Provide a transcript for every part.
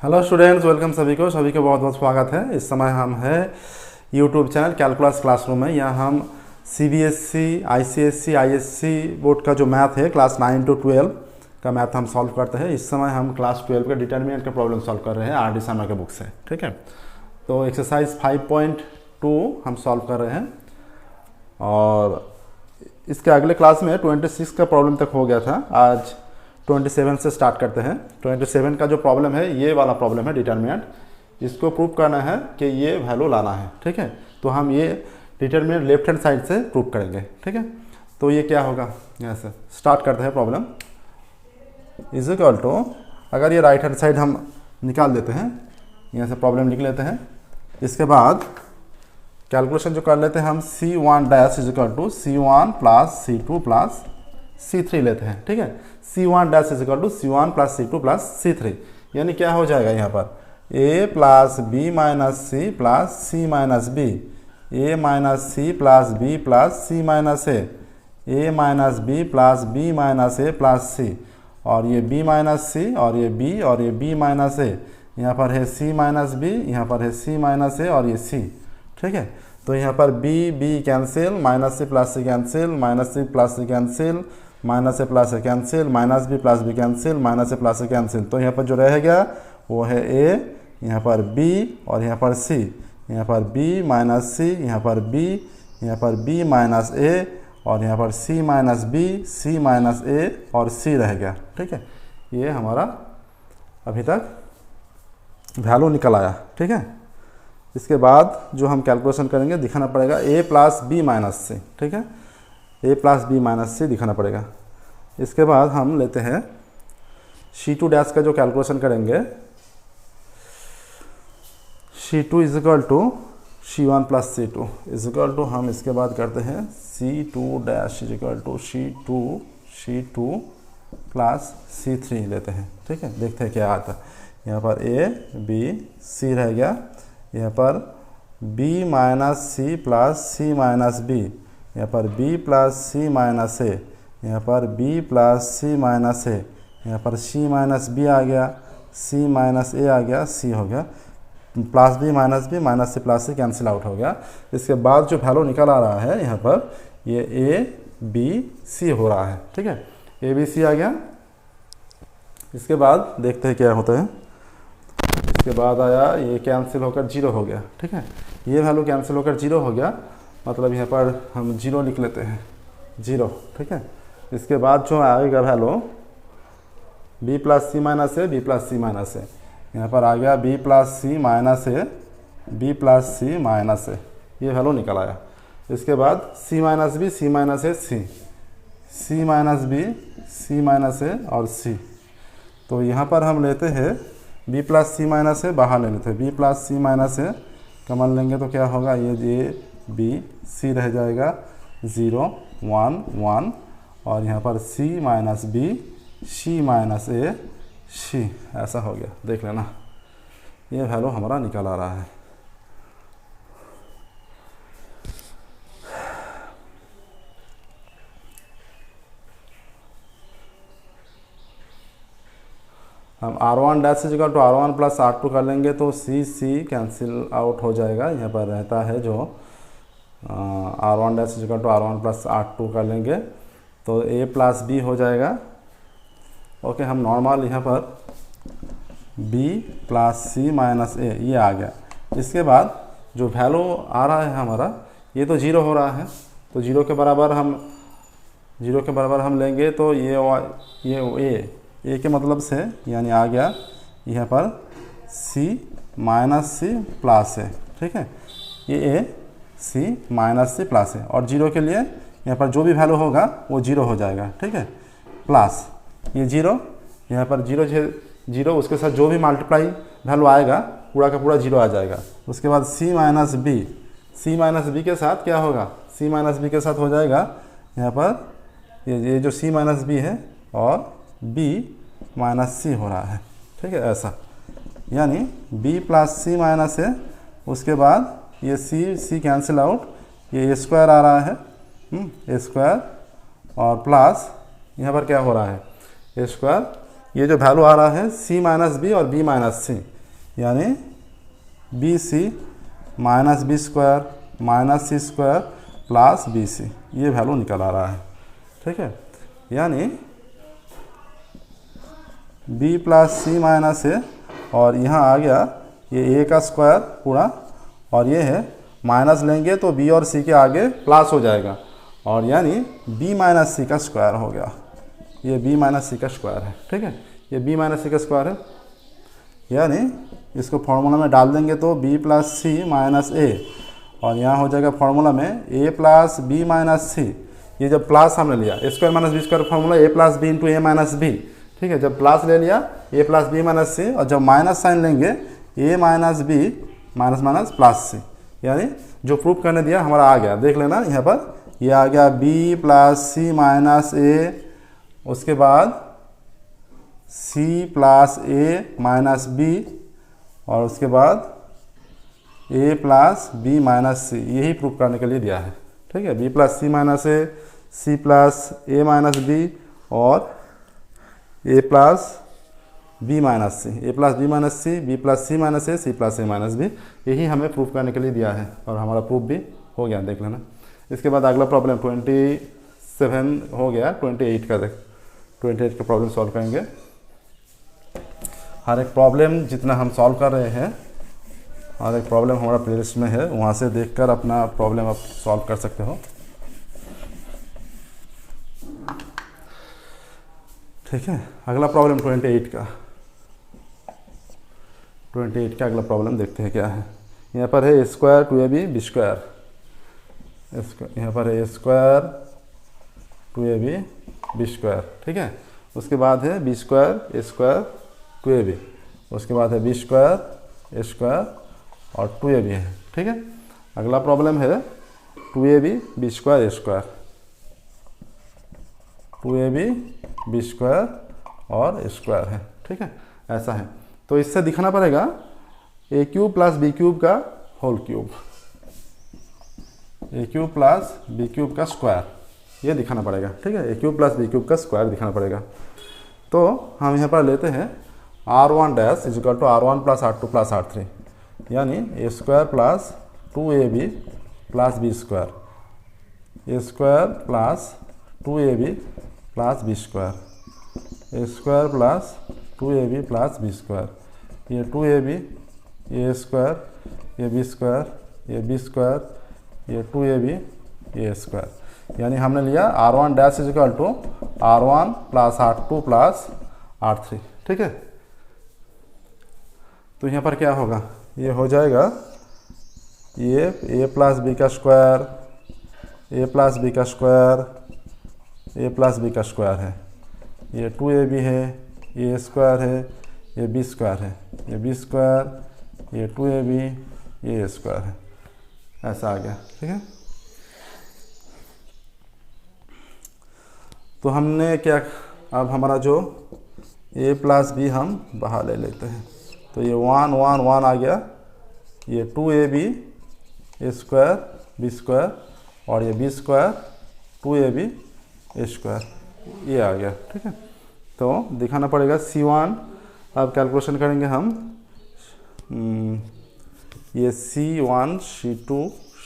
Hello students, welcome सभी को बहुत बहुत स्वागत है। इस समय हम हैं यूट्यूब चैनल कैलकुलस क्लासरूम में। यहाँ हम सीबीएसई, आईसीएसई, आईएससी बोर्ड का जो मैथ है क्लास 9 to 12 का मैथ हम सॉल्व करते हैं। इस समय हम क्लास 12 के डिटर्मिनेंट का प्रॉब्लम सॉल्व कर रहे हैं आर डी शर्मा के बुक से। ठीक है, तो एक्सरसाइज 5.2 हम सॉल्व कर रहे हैं और इसके अगले क्लास में 26 का प्रॉब्लम तक हो गया था। आज 27 से स्टार्ट करते हैं। 27 का जो प्रॉब्लम है, ये वाला प्रॉब्लम है डिटर्मिनेंट। इसको प्रूव करना है कि ये वैल्यू लाना है। ठीक है, तो हम ये डिटर्मिनेंट लेफ्ट हैंड साइड से प्रूव करेंगे। ठीक है, तो ये क्या होगा, यहाँ से स्टार्ट करते हैं। प्रॉब्लम इज इक्वल टू, अगर ये राइट हैंड साइड हम निकाल देते हैं, यहाँ से प्रॉब्लम लिख लेते हैं। इसके बाद कैलकुलेशन जो कर लेते हैं हम, C1 dash is equal to C1 plus C2 plus C3 लेते हैं। ठीक है, C1 dash is equal to C1 plus C2 plus C3, यानी क्या हो जाएगा यहाँ पर A plus B minus C plus C minus B, A minus C plus B plus C minus A minus B plus B minus A plus C, और ये B minus C और ये B और ये B माइनस A, यहाँ पर है C minus B, यहाँ पर है C माइनस A और ये C। ठीक है, तो यहाँ पर B cancel, minus C plus C cancel, minus C plus C cancel, minus A plus A cancel, minus B plus B cancel, minus A plus A cancel. तो यहाँ पर जो रहेगा वो है ए, यहाँ पर बी और यहाँ पर सी, यहाँ पर बी माइनस सी, यहाँ पर बी, यहाँ पर बी माइनस ए और यहाँ पर सी minus B, C minus A और सी रहेगा। ठीक है, ये हमारा अभी तक वैल्यू निकल आया। ठीक है, इसके बाद जो हम कैलकुलेशन करेंगे दिखाना पड़ेगा ए प्लस बी माइनस सी। ठीक है, ए प्लस बी माइनस सी दिखाना पड़ेगा। इसके बाद हम लेते हैं C2 डैश का जो कैलकुलेशन करेंगे, C2 is equal to C1 plus C2 is equal to, हम इसके बाद करते हैं C2 dash is equal to C2 plus C3 लेते हैं। ठीक है, देखते हैं क्या आता है। यहाँ पर A B C रह गया, यहाँ पर B minus C plus C minus B, यहाँ पर B plus C minus A, यहाँ पर B plus C minus A, यहाँ पर C माइनस B आ गया, C माइनस A आ गया, C हो गया, plus B minus C plus C cancel out हो गया। इसके बाद जो वैल्यू निकल आ रहा है यहाँ पर, ये A B C हो रहा है। ठीक है, A B C आ गया। इसके बाद देखते हैं क्या होता है। इसके बाद आया, ये कैंसिल होकर 0 हो गया। ठीक है, ये वैल्यू कैंसिल होकर 0 हो गया, मतलब यहाँ पर हम 0 लिख लेते हैं, 0। ठीक है, इसके बाद जो आएगा value B plus C minus A, B plus C minus A, यहाँ पर आ गया B plus C minus A, B plus C minus A, ये वैल्यू निकल आया। इसके बाद C minus B, C minus A, C minus B, C minus A और C। तो यहाँ पर हम लेते हैं B plus C minus A, बाहर ले लेते हैं B plus C minus A, कमन लेंगे तो क्या होगा, ये B C रह जाएगा 0 1 1, और यहाँ पर C minus B, C minus A, C, ऐसा हो गया। देख लेना, ये वैल्यू हमारा निकल आ रहा है। हम R1 dash is equal to R1 plus R2 कर लेंगे तो C कैंसिल आउट हो जाएगा। यहाँ पर रहता है जो R1 dash is equal to R1 plus R2 कर लेंगे तो A प्लस B हो जाएगा। ओके, हम नॉर्मल यहाँ पर B plus C minus A ये आ गया। इसके बाद जो वैल्यू आ रहा है हमारा, ये तो 0 हो रहा है, तो 0 के बराबर हम लेंगे तो ये A के मतलब से, यानी आ गया यहाँ पर C minus C plus A। ठीक है, ये A C minus C plus A, और 0 के लिए यहाँ पर जो भी वैल्यू होगा वो 0 हो जाएगा। ठीक है, प्लस ये 0, यहाँ पर 0, उसके साथ जो भी मल्टीप्लाई वैल्यू आएगा पूरा का पूरा 0 आ जाएगा। उसके बाद C माइनस B के साथ क्या होगा, C माइनस B के साथ हो जाएगा यहाँ पर ये जो C माइनस B है और B माइनस C हो रहा है। ठीक है, ऐसा, यानी B plus C minus A, उसके बाद ये C कैंसिल आउट, ये स्क्वायर आ रहा है, स्क्वायर, और प्लस यहाँ पर क्या हो रहा है, स्क्वायर, ये जो वैल्यू आ रहा है सी माइनस बी और बी माइनस सी, यानी B C minus B square minus C square plus B C, ये वैल्यू निकल आ रहा है। ठीक है, यानी b plus C minus A, और यहाँ आ गया ये a का स्क्वायर पूरा, और ये है माइनस लेंगे तो b और c के आगे प्लस हो जाएगा, और यानी b माइनस सी का स्क्वायर हो गया। ये b माइनस सी का स्क्वायर है। ठीक है, ये b माइनस सी का स्क्वायर है, यानी इसको फार्मूला में डाल देंगे तो b plus C minus A, और यहाँ हो जाएगा फार्मूला में a plus B minus C. ये जब प्लस हमने लिया square minus B square formula a plus B into A minus B. ठीक है, जब प्लस ले लिया a plus B minus C, और जब माइनस साइन लेंगे a minus B minus minus plus C, यानी जो प्रूफ करने दिया हमारा आ गया। देख लेना यहाँ पर, ये आ गया b प्लस सी माइनस ए, उसके बाद c plus A minus B, और उसके बाद a प्लस बी माइनस सी, यही प्रूफ करने के लिए दिया है। ठीक है, b plus C minus A, C plus A minus B, और a plus B minus C, A plus B minus C, B plus C minus A, C plus A minus B, यही हमें प्रूफ करने के लिए दिया है, और हमारा प्रूफ भी हो गया, देख लेना। इसके बाद अगला प्रॉब्लम 27 हो गया, 28 का 28 का प्रॉब्लम सॉल्व करेंगे। हर एक प्रॉब्लम जितना हम सॉल्व कर रहे हैं, हर एक प्रॉब्लम हमारा प्लेलिस्ट में है, वहाँ से देखकर अपना प्रॉब्लम आप सॉल्व कर सकते हो। ठीक है, अगला प्रॉब्लम 28 का अगला प्रॉब्लम देखते हैं क्या है। यहाँ पर है square two A B B square, यहाँ पर है square two A B B square. ठीक है, उसके बाद है B square A square two A B, उसके बाद है बी स्क्वायर ए स्क्वायर और टू ए बी है। ठीक है, अगला प्रॉब्लम है two A B B square A square, two A B B square और स्क्वायर है। ठीक है, ऐसा है, तो इससे दिखाना पड़ेगा A cube plus B cube का whole cube, A cube plus B cube का स्क्वायर, ये दिखाना पड़ेगा। ठीक है, A cube plus B cube का स्क्वायर दिखाना पड़ेगा। तो हम यहाँ पर लेते हैं r1 dash is equal to r1 plus r2 plus r3, यानी A square plus 2ab plus B square, A square plus 2ab plus B square, A square plus 2ab plus B square, ये 2ab, ये square, ये B square, ये B square, ये 2ab, ये square, यानी हमने लिया r1 dash is equal to r1 plus r2 plus r3। ठीक है, तो यहाँ पर क्या होगा, ये हो जाएगा ये a प्लस बी का स्क्वायर, ए प्लस बी का स्क्वायर, ए प्लस बी का स्क्वायर है, ये 2ab है, ये स्क्वायर है, ये बी स्क्वायर है, ये बी स्क्वायर, ये 2ab, ये स्क्वायर है, ऐसा आ गया। ठीक है, तो हमने क्या, अब हमारा जो a प्लस बी हम बाहर ले लेते हैं, तो ये 1 1 1 आ गया, ये 2ab ए स्क्वायर बी स्क्वायर, और ये बी स्क्वायर 2ab ए स्क्वायर, ये आ गया। ठीक है, तो दिखाना पड़ेगा C1, अब कैलकुलेशन करेंगे हम, ये C1 C2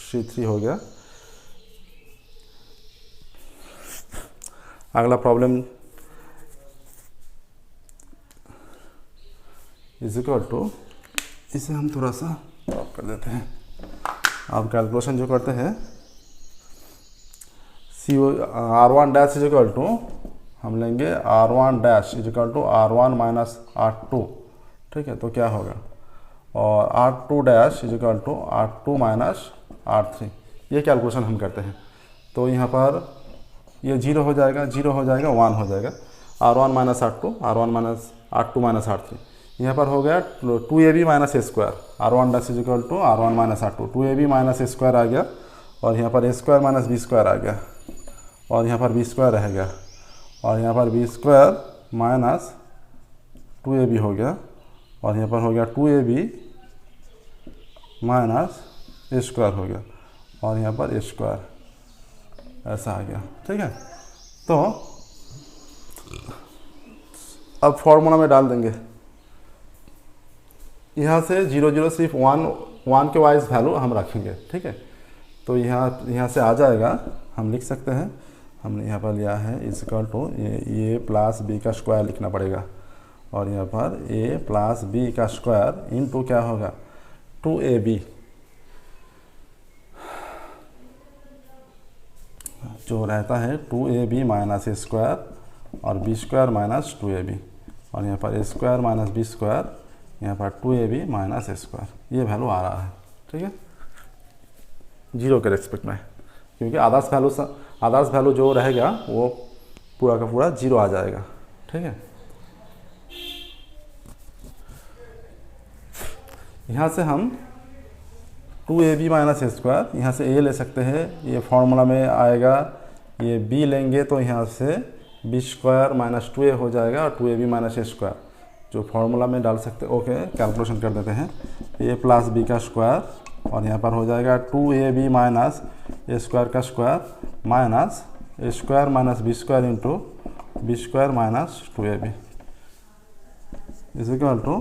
C3 हो गया। अगला प्रॉब्लम इज इक्वल टू, इसे हम थोड़ा सा ड्रॉप कर देते हैं। अब कैलकुलेशन जो करते हैं r1 dash is equal to, हम लेंगे r1 dash is equal to r1 minus r2। ठीक है, तो क्या होगा, और r2 dash is equal to r2 minus r3, ये कैलकुलेशन हम करते हैं। तो यहाँ पर ये 0 हो जाएगा, 0 हो जाएगा, 1 हो जाएगा, r1 minus r2, r1 minus r2 minus r3, यहाँ पर हो गया 2ab minus A square, r1 dash is equal to r1 minus r2, 2ab minus A square आ गया, और यहाँ पर A square minus B square आ गया, और यहाँ पर बी स्क्वायर रह गया, और यहाँ पर बी स्क्वायर माइनस 2ab हो गया, और यहाँ पर हो गया 2ab माइनस ए स्क्वायर हो गया, और यहाँ पर ए स्क्वायर, ऐसा आ गया। ठीक है, तो अब फॉर्मूला में डाल देंगे। यहाँ से 0 0 सिर्फ 1 के वाइज वैल्यू हम रखेंगे, ठीक है। तो यहाँ से आ जाएगा, हम लिख सकते हैं, हमने यहाँ पर लिया है equal to A plus B का स्क्वायर लिखना पड़ेगा, और यहाँ पर ए प्लस बी का स्क्वायर इनटू क्या होगा 2ab, जो रहता है 2ab माइनस ए स्क्वायर और बी स्क्वायर माइनस 2ab, और यहाँ पर A square minus B square, यहाँ पर 2ab माइनस ए स्क्वायर, ये वैल्यू आ रहा है, ठीक है, 0 के रेस्पेक्ट में, क्योंकि आदर्श वैल्यू जो रहेगा वो पूरा का पूरा 0 आ जाएगा, ठीक है। यहाँ से हम 2ab माइनस ए स्क्वायर, यहाँ से a ले सकते हैं, ये फॉर्मूला में आएगा, ये b लेंगे तो यहाँ से बी स्क्वायर माइनस 2a हो जाएगा, और 2ab माइनस ए स्क्वायर जो फॉर्मूला में डाल सकते। ओके, कैलकुलेशन कर देते हैं, a प्लस बी का स्क्वायर, और यहाँ पर हो जाएगा 2ab माइनस ए स्क्वायर का square minus A square minus B square into B square minus 2ab is equal to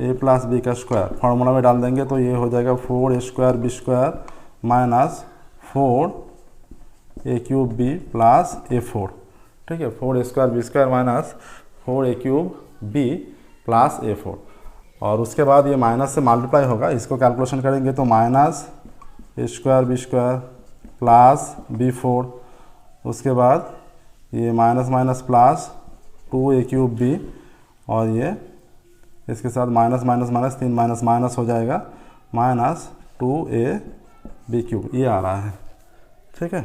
A plus B का स्क्वायर। फार्मूला में डाल देंगे तो ये हो जाएगा 4 square B square minus 4 A cube B plus ए 4, ठीक है, 4 square B square minus 4 A cube B plus ए 4, और उसके बाद ये माइनस से मल्टीप्लाई होगा, इसको कैलकुलेशन करेंगे तो minus A square B square plus B 4, उसके बाद ये minus minus plus 2 A cube B, और ये इसके साथ minus minus minus 3 minus minus हो जाएगा माइनस 2 ए बी क्यूब, ये आ रहा है, ठीक है।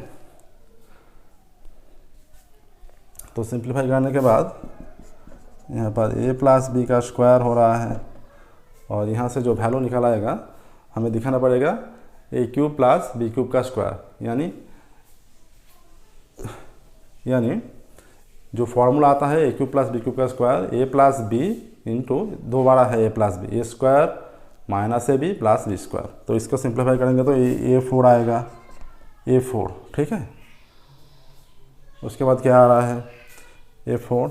तो सिंप्लीफाई करने के बाद यहाँ पर ए प्लस बी का स्क्वायर हो रहा है, और यहाँ से जो वैल्यू निकल आएगा हमें दिखाना पड़ेगा A cube plus B cube का स्क्वायर, यानी जो फॉर्मूला आता है A cube plus B cube का square A plus B into 2 बार है A plus B, A square minus A B plus B square. तो इसको सिंप्लीफाई करेंगे तो ए 4 आएगा, ए 4, ठीक है। उसके बाद क्या आ रहा है ए 4,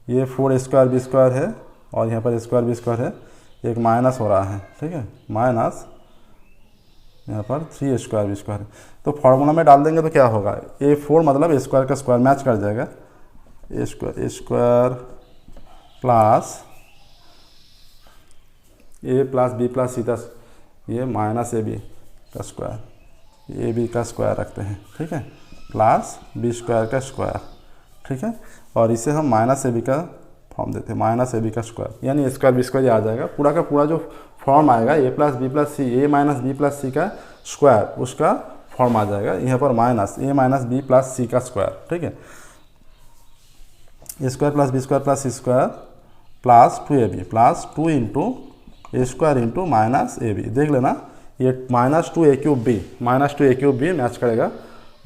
ये 4 स्क्वायर बी स्क्वायर है, और यहाँ पर स्क्वायर बी स्क्वायर है, एक माइनस हो रहा है, ठीक है, माइनस यहाँ पर 3 स्क्वायर बी स्क्वायर है। तो फॉर्मूला में डाल देंगे तो क्या होगा ए 4 मतलब ए स्क्वायर का स्क्वायर मैच कर जाएगा, ए स्क्वायर प्लस ए प्लस बी प्लस सी तक ये माइनस ए बी का स्क्वायर, ए बी का स्क्वायर रखते हैं, ठीक है, प्लस बी स्क्वायर का स्क्वायर, ठीक है, और इसे हम माइनस ए बी का फॉर्म देते हैं, माइनस ए बी का स्क्वायर, यानी स्क्वायर बी स्क्वायर आ जाएगा। पूरा का पूरा जो फॉर्म आएगा ए plus B plus C, A minus B plus C का स्क्वायर, उसका फॉर्म आ जाएगा यहाँ पर minus A minus B plus C का स्क्वायर, ठीक है, A square plus B square plus C square plus 2ab plus 2 into A square into minus A B. देख लेना ये minus 2 A cube B, minus 2 A cube B match करेगा,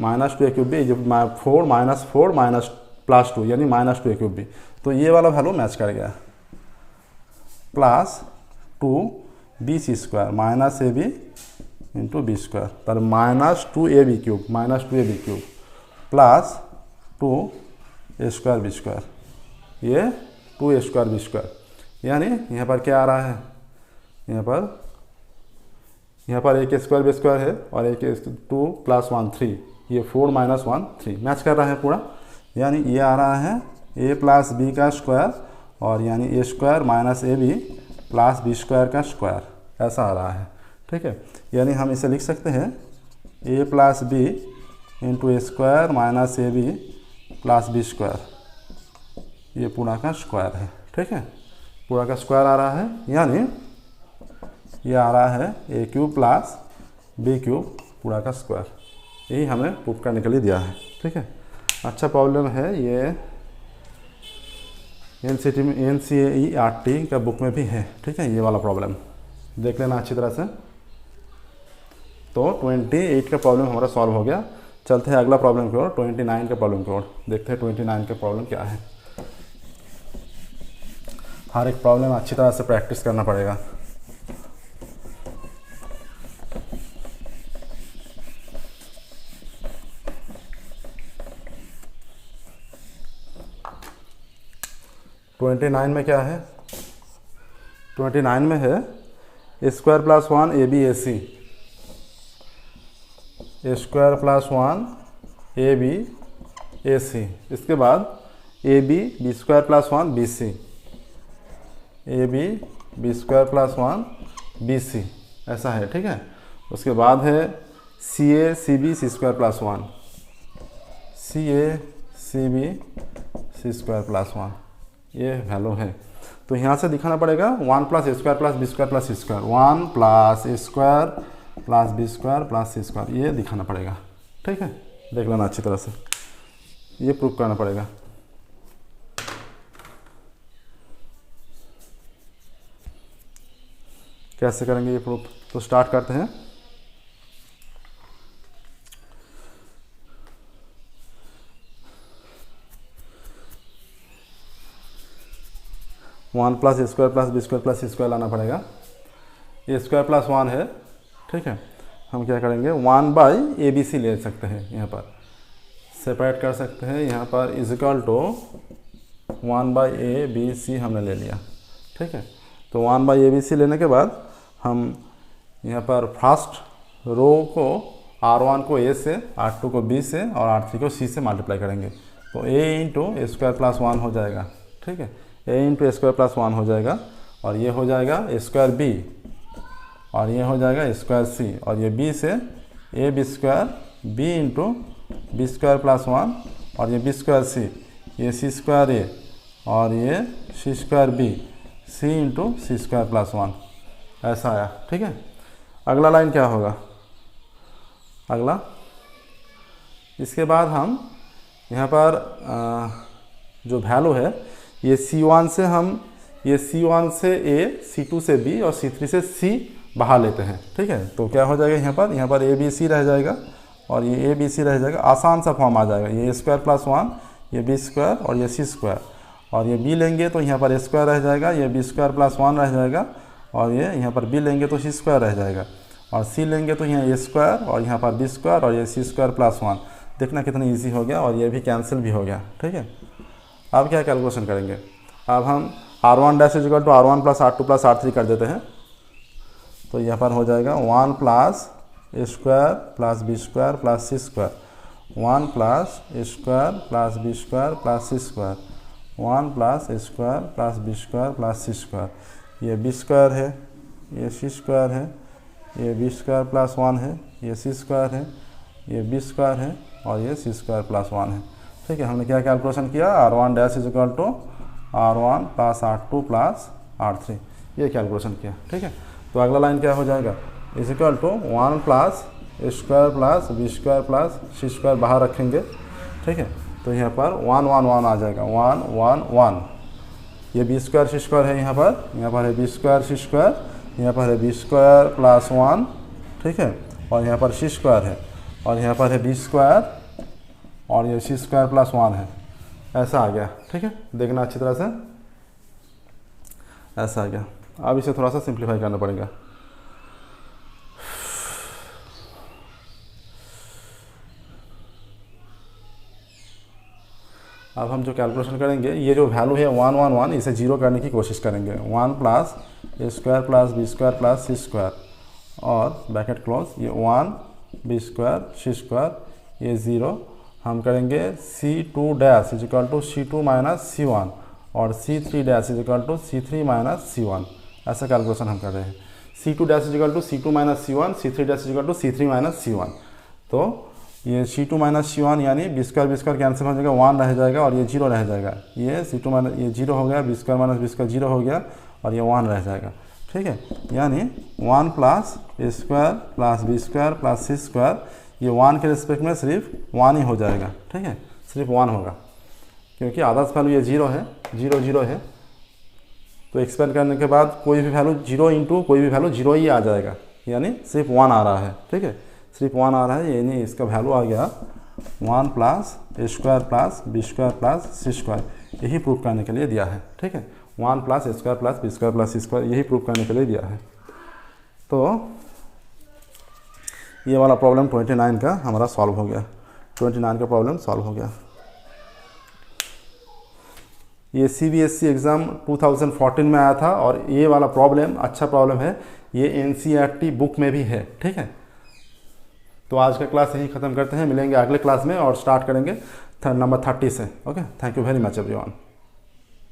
minus 2 A cube B जो 4 minus plus 2 यानी minus 2 A cube B, तो ये वाला value match करेगा, plus 2 B C square minus A B into B square, तर minus 2 A B cube minus 2 A B cube plus 2 A square B square, ये 2 A square B square, यानी यहाँ पर क्या आ रहा है, यहाँ पर एक स्क्वायर बी स्क्वायर है और एक 2 प्लस 1 3, ये 4 माइनस 1 3 मैच कर रहा है पूरा, यानी ये आ रहा है ए प्लस बी का स्क्वायर, और यानी A square minus A B plus B square का स्क्वायर, ऐसा आ रहा है, ठीक है। यानी हम इसे लिख सकते हैं A plus B into A square minus A B plus B square, ये पूरा का स्क्वायर है, ठीक है, पूरा का स्क्वायर आ रहा है, यानी ये आ रहा है A cube plus B cube पूरा का स्क्वायर, यही हमें प्रूफ करने के लिए दिया है, ठीक है। अच्छा प्रॉब्लम है ये, NCERT का बुक में भी है, ठीक है, ये वाला प्रॉब्लम देख लेना अच्छी तरह से। तो 28 का प्रॉब्लम हमारा सॉल्व हो गया। चलते हैं अगला प्रॉब्लम की ओर, 29 का प्रॉब्लम की ओर, देखते हैं 29 का प्रॉब्लम क्या है। हर एक प्रॉब्लम अच्छी तरह से प्रैक्टिस करना पड़ेगा। 29 में क्या है, 29 में है A square plus 1 A B A C, A square plus 1 A B A C, इसके बाद A B B square plus 1 B C, A B B square plus 1 B C, ऐसा है, ठीक है। उसके बाद है C A C B C square plus 1, C A C B C square plus 1, ये वैल्यू है। तो यहाँ से दिखाना पड़ेगा 1 plus A square plus B square plus C square, 1 plus A square plus B square plus C square, ये दिखाना पड़ेगा, ठीक है। देख लेना अच्छी तरह से, ये प्रूफ करना पड़ेगा। कैसे करेंगे ये प्रूफ, तो स्टार्ट करते हैं। One plus A square plus B square plus C square लाना पड़ेगा। ए स्क्वायर प्लस 1 है, ठीक है। हम क्या करेंगे 1 बाई ए बी सी ले सकते हैं, यहाँ पर सेपरेट कर सकते हैं। यहाँ पर is equal to 1 by A B C हमने ले लिया, ठीक है। तो 1 बाई ए बी सी लेने के बाद हम यहाँ पर फर्स्ट रो को R1 को A से, R2 को B से और R3 को C से मल्टीप्लाई करेंगे। तो A into A square plus 1 हो जाएगा, ठीक है। A into A square plus 1 हो जाएगा और ये हो जाएगा ए स्क्वायर B और ये हो जाएगा ए स्क्वायर C और ये B से A B square B into B square plus 1 और ये बी स्क्वायर C, ये C स्क्वायर A और ये C square B, C into C square plus 1, ऐसा आया, ठीक है। अगला लाइन क्या होगा, अगला इसके बाद हम यहाँ पर जो वैल्यू है ये C1 से हम ये C1 से A, C2 से B और C3 से C बाहर लेते हैं, ठीक है। तो क्या हो जाएगा यहाँ पर ए बी सी रह जाएगा और ये ए बी सी रह जाएगा, आसान सा फॉर्म आ जाएगा। ये ए स्क्वायर प्लस 1, ये बी स्क्वायर और ये सी स्क्वायर और ये बी लेंगे तो यहाँ पर ए स्क्वायर रह जाएगा, ये बी स्क्वायर प्लस 1 रह जाएगा और ये यहाँ पर बी लेंगे तो सी स्क्वायर रह जाएगा और सी लेंगे तो यहाँ ए स्क्वायर और यहाँ पर बी स्क्वायर और ये सी स्क्वायर प्लस 1। देखना कितना इजी हो गया और ये भी कैंसिल भी हो गया, ठीक है। अब क्या कैलकुलेशन करेंगे, अब हम R1 dash equal to R1 plus R2 plus R3 कर देते हैं। तो यहाँ पर हो जाएगा 1 plus A square plus B square plus C square, 1 plus A square plus B square plus C square, 1 plus A square plus B square plus C square. ये B square है, ये सी स्क्वायर है, ये बी स्क्वायर प्लस 1 है, ये सी square है, ये B square है और ये सी स्क्वायर प्लस 1 है, ठीक है। हमने क्या कैलकुलेशन किया, R1 dash is equal to R1 plus R2 plus R3, ये कैलकुलेशन किया, ठीक है। तो अगला लाइन क्या हो जाएगा, is equal to 1 plus A square plus B square plus C square बाहर रखेंगे, ठीक है। तो यहाँ पर 1 1 1 आ जाएगा, 1 1 1। ये बी स्क्वायर सी स्क्वायर है, यहाँ पर है बी स्क्वायर सी स्क्वायर, यहाँ पर है बी स्क्वायर प्लस 1, ठीक है। और यहाँ पर सी स्क्वायर है और यहाँ पर है बी स्क्वायर और ये सी स्क्वायर प्लस 1 है, ऐसा आ गया, ठीक है। देखना अच्छी तरह से, ऐसा आ गया। अब इसे थोड़ा सा सिंप्लीफाई करना पड़ेगा। अब हम जो कैलकुलेशन करेंगे, ये जो वैल्यू है 1 1 1, इसे जीरो करने की कोशिश करेंगे। 1 plus A square plus B square plus C square और ब्रैकेट क्लोज, ये 1 बी स्क्वायर सी स्क्वायर, ये 0। हम करेंगे C2 dash is equal to C2 minus C1 और C3 dash is equal to C3 minus C1, ऐसा कैलकुलेशन हम कर रहे हैं। C2 dash is equal to C2 minus C1, C3 dash is equal to C3 minus C1। तो ये C2 minus C1 यानी B square cancel हो जाएगा, 1 रह जाएगा और ये 0 रह जाएगा। ये C2 माइनस ये 0 हो गया, B square minus B square 0 हो गया और ये 1 रह जाएगा, ठीक है। यानी 1 plus A square plus B square plus C square, ये 1 के रिस्पेक्ट में सिर्फ 1 ही हो जाएगा, ठीक है, सिर्फ 1 होगा क्योंकि आदर्श वैल्यू ये 0 है, 0 0 है। तो एक्सपेंड करने के बाद कोई भी वैल्यू 0 इंटू कोई भी वैल्यू 0 ही आ जाएगा, यानी सिर्फ 1 आ रहा है, ठीक है, सिर्फ 1 आ रहा है। यानी इसका वैल्यू आ गया 1 plus A square plus B square plus C square, यही प्रूफ करने के लिए दिया है, ठीक है। 1 plus A square plus B square plus C square, यही प्रूफ करने के लिए दिया है। तो ये वाला प्रॉब्लम 29 का हमारा सॉल्व हो गया, 29 का प्रॉब्लम सॉल्व हो गया। ये CBSE एग्ज़ाम 2014 में आया था और ये वाला प्रॉब्लम अच्छा प्रॉब्लम है, ये NCERT बुक में भी है। ठीक है, तो आज का क्लास यहीं ख़त्म करते हैं, मिलेंगे अगले क्लास में और स्टार्ट करेंगे नंबर 30 से। Okay, thank you very much everyone.